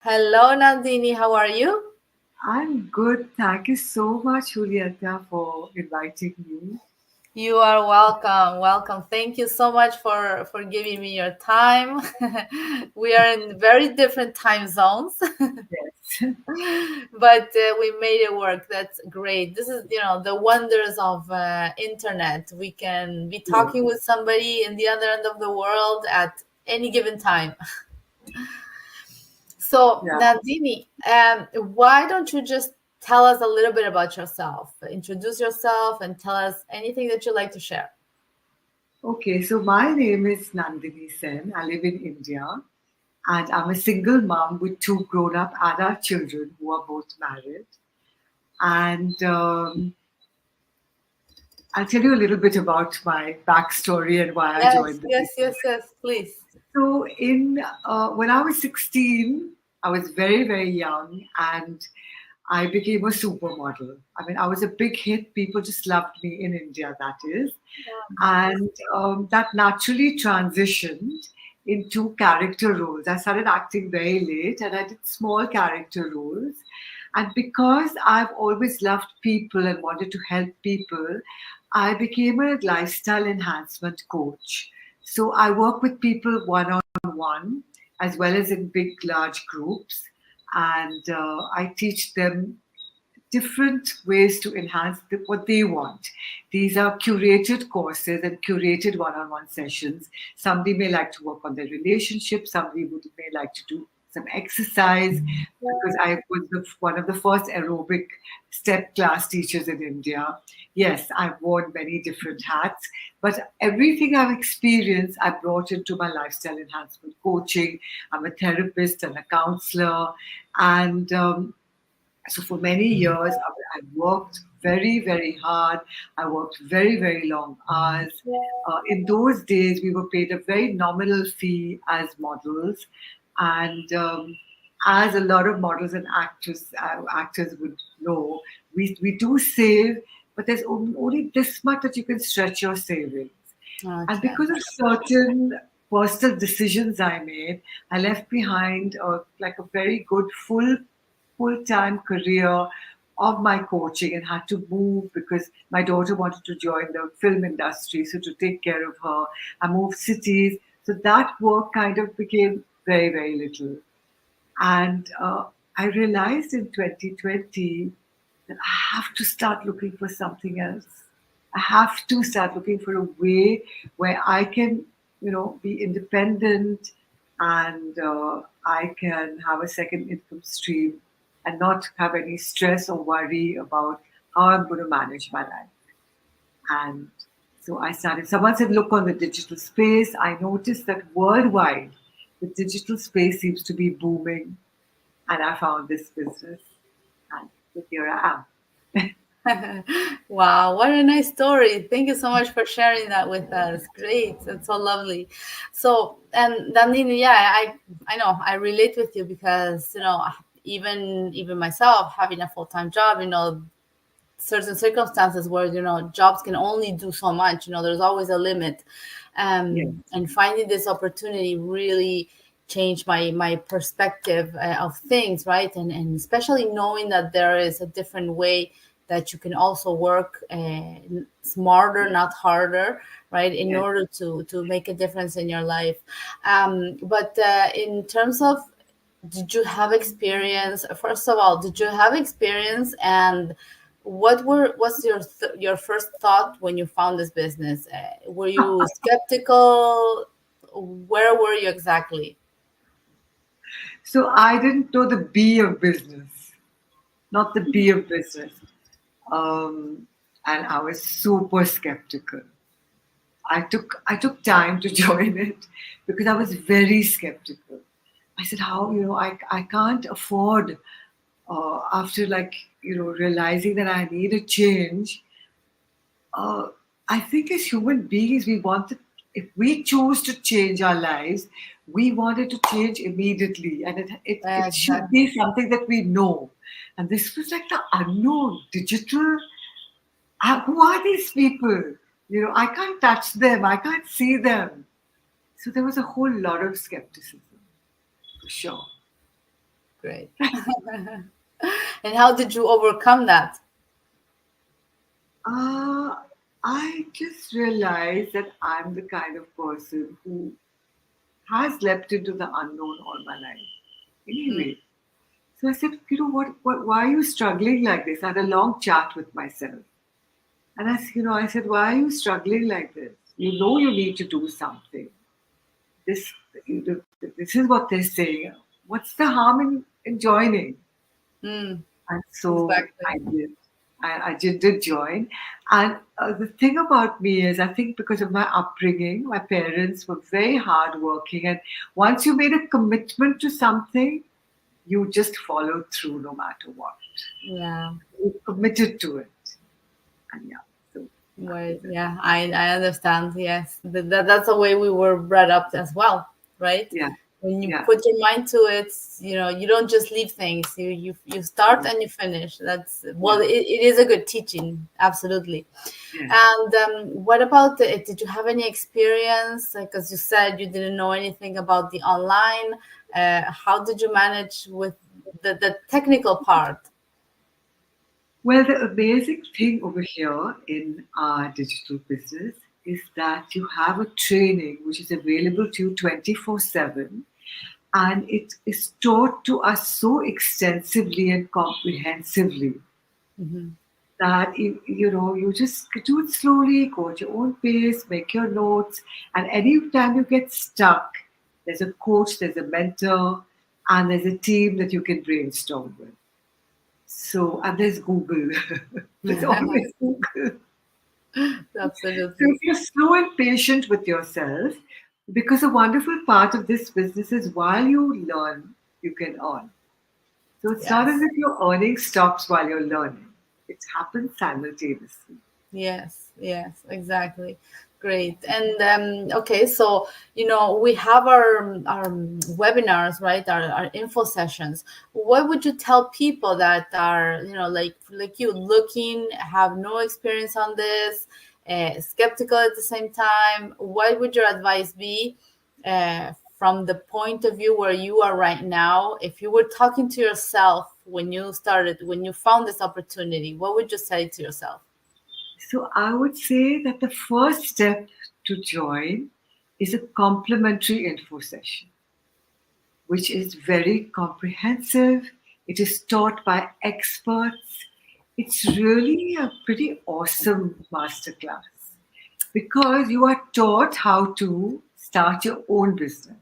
Hello, Nandini. How are you? I'm good. Thank you so much, Julieta, for inviting me. You are welcome. Welcome. Thank you so much for giving me your time. We are in very different time zones, Yes. but we made it work. That's great. This is, the wonders of internet. We can be Yes. talking with somebody in the other end of the world at any given time. So, Yeah. Nandini, why don't you just tell us a little bit about yourself? Introduce yourself and tell us anything that you'd like to share. Okay, so my name is Nandini Sen. I live in India, and I'm a single mom with two grown-up adult children who are both married. And I'll tell you a little bit about my backstory and why I Yes, joined the yes, business. yes, yes, please. So, in when I was 16, I was very, very young, and I became a supermodel. I mean, I was a big hit. People just loved me in India, that is. And that naturally transitioned into character roles. I started acting very late and I did small character roles. And because I've always loved people and wanted to help people, I became a lifestyle enhancement coach. So I work with people one on one as well as in big, large groups. And I teach them different ways to enhance what they want. These are curated courses and curated one-on-one sessions. Somebody may like to work on their relationship. May like to do some exercise because I was one of the first aerobic step class teachers in India. Yes, I've worn many different hats, but everything I've experienced, I brought into my lifestyle enhancement coaching. I'm a therapist and a counselor, and so for many years, I worked very, very hard. I worked very, very long hours. In those days, we were paid a very nominal fee as models, and as a lot of models and actors would know, we do save, but there's only this much that you can stretch your savings. And Okay. because of certain personal decisions I made, I left behind like a very good full-time career of my coaching and had to move because my daughter wanted to join the film industry. So to take care of her, I moved cities. So that work kind of became very, very little. And I realized in 2020 that I have to start looking for something else. I have to start looking for a way where I can, be independent and I can have a second income stream and not have any stress or worry about how I'm going to manage my life. And so I started, someone said, look on the digital space. I noticed that worldwide, the digital space seems to be booming. And I found this business. And so here I am. Wow, what a nice story. Thank you so much for sharing that with us. Great. That's so lovely. So, and Dandini, yeah, I know I relate with you because, even myself having a full-time job, certain circumstances where jobs can only do so much, there's always a limit, Yes. and finding this opportunity really changed my perspective of things, right? And especially knowing that there is a different way that you can also work smarter, not harder, right, in Yes. order to make a difference in your life. But in terms of, did you have experience, first of all, did you have experience, and what's your first thought when you found this business? Were you skeptical? Where were you exactly? So I didn't know the B of business, not the B of business. And I was super skeptical. I took time to join it because I was very skeptical. I said, how, I can't afford after like, realizing that I need a change. uh, I think as human beings, if we choose to change our lives, we want it to change immediately. And it should Exactly. be something that we know. And this was like the unknown, digital. Who are these people? I can't touch them, I can't see them. So there was a whole lot of skepticism, for sure. Great. And how did you overcome that? Uh, I just realized that I'm the kind of person who has leapt into the unknown all my life. Mm, Anyway, so I said, why are you struggling like this? I had a long chat with myself. And I said, why are you struggling like this? You know you need to do something. This, this is what they're saying. What's the harm in joining? mm, And so I exactly. did. I did join. And the thing about me is, I think because of my upbringing, my parents were very hardworking. And once you made a commitment to something, you just follow through no matter what. Yeah. You committed to it. And yeah, so that was Right. it. Yeah. I understand. Yes. That's the way we were brought up as well, right? Yeah, When you yeah, put your mind to it, you don't just leave things. You start yeah, and you finish. That's well, yeah, it is a good teaching. Absolutely. yeah. And what about did you have any experience? Like as you said, you didn't know anything about the online. How did you manage with the technical part? Well, the amazing thing over here in our digital business is that you have a training which is available to you 24/7, and it is taught to us so extensively and comprehensively Hmm. that you just do it slowly, go at your own pace, make your notes, and anytime you get stuck, there's a coach, there's a mentor, and there's a team that you can brainstorm with. So, and there's Google. There's always Google. So if Absolutely. you're slow and patient with yourself, because a wonderful part of this business is while you learn, you can earn. So it's not as Yes. if your earning stops while you're learning. It happens simultaneously. Yes, yes, exactly. Great. And okay, so we have our webinars, right? Our info sessions. What would you tell people that are, like you looking, have no experience on this, skeptical at the same time? What would your advice be from the point of view where you are right now? If you were talking to yourself when you started, when you found this opportunity, what would you say to yourself? So I would say that the first step to join is a complimentary info session, which is very comprehensive. It is taught by experts. It's really a pretty awesome masterclass because you are taught how to start your own business.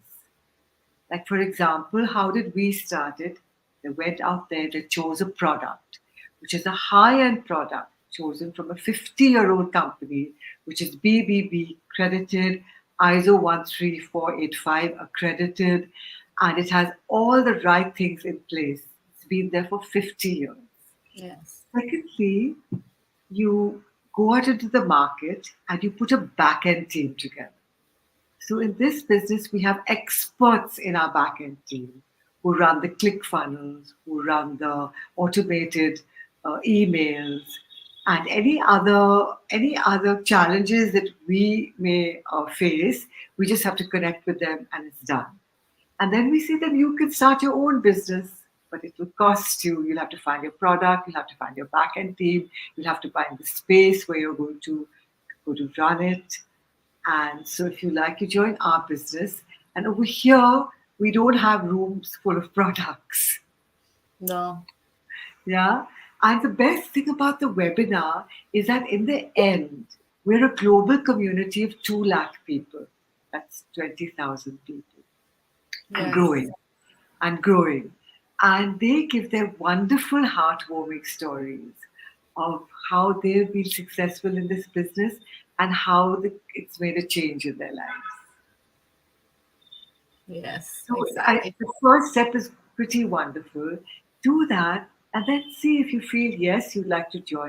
Like, for example, how did we start it? They went out there, they chose a product, which is a high end product chosen from a 50-year-old company, which is BBB credited, ISO 13485 accredited, and it has all the right things in place. It's been there for 50 years. Yes. Secondly, you go out into the market and you put a back end team together. So in this business, we have experts in our backend team who run the click funnels, who run the automated emails, and any other challenges that we may face. We just have to connect with them, and it's done. And then we see that you can start your own business, but it will cost you. You'll have to find your product, you'll have to find your backend team, you'll have to find the space where you're going to run it. And so, if you like, you join our business. And over here, we don't have rooms full of products. No. Yeah. And the best thing about the webinar is that in the end, we're a global community of 2 lakh people. That's 20,000 people and Yes. growing and growing. And they give their wonderful, heartwarming stories of how they've been successful in this business and how it's made a change in their lives. Yes. So Exactly. the first step is pretty wonderful. Do that and then see if you feel yes, you'd like to join.